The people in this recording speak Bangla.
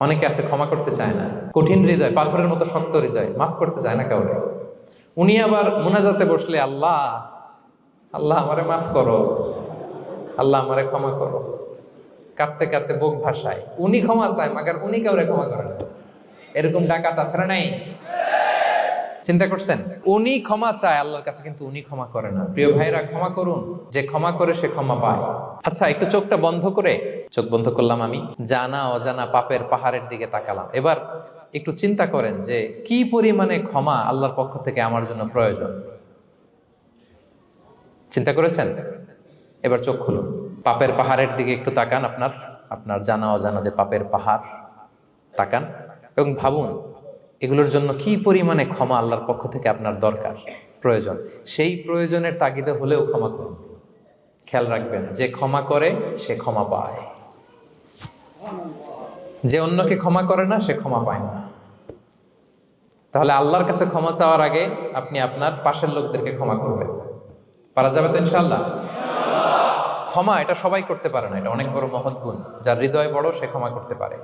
অনেকে আছে ক্ষমা করতে চায় না, কঠিন হৃদয়, পাথরের মতো শক্ত হৃদয়, মাফ করতে চায় না কাউরে। উনি আবার মুনাজাতে বসলে আল্লাহ আল্লাহ আমারে মাফ করো, আল্লাহ আমারে ক্ষমা করো, কাঁদতে কাঁদতে বুক ভাসায়। উনি ক্ষমা চায়, মাগার উনি কাউরে ক্ষমা করে না। এরকম ডাকাত আছে না নাই? চিন্তা করছেন? উনি ক্ষমা চায় আল্লাহর কাছে, কিন্তু উনি ক্ষমা করে না। প্রিয় ভাইরা, ক্ষমা করুন। যে ক্ষমা করে সে ক্ষমা পায়। আচ্ছা, একটু চোখটা বন্ধ করে, চোখ বন্ধ করলাম আমি, জানা অজানা পাপের পাহাড়ের দিকে তাকালাম। এবার একটু চিন্তা করেন যে কি পরিমাণে ক্ষমা আল্লাহর পক্ষ থেকে আমার জন্য প্রয়োজন। চিন্তা করেছেন? এবার চোখ খুলুন, পাপের পাহাড়ের দিকে একটু তাকান। আপনার আপনার জানা অজানা যে পাপের পাহাড়, তাকান এবং ভাবুন এগুলোর জন্য কি পরিমাণে ক্ষমা আল্লাহর পক্ষ থেকে আপনার দরকার, প্রয়োজন। সেই প্রয়োজনের তাগিদে হলেও ক্ষমা করুন। খেয়াল রাখবেন, যে ক্ষমা করে সে ক্ষমা পায়, যে অন্যকে ক্ষমা করে না সে ক্ষমা পায় না। তাহলে আল্লাহর কাছে ক্ষমা চাওয়ার আগে আপনি আপনার পাশের লোকদেরকে ক্ষমা করবেন। পারা যাবে তো ইনশাআল্লাহ? ক্ষমা এটা সবাই করতে পারে না, এটা অনেক বড় মহৎ গুণ। যার হৃদয় বড় সে ক্ষমা করতে পারে।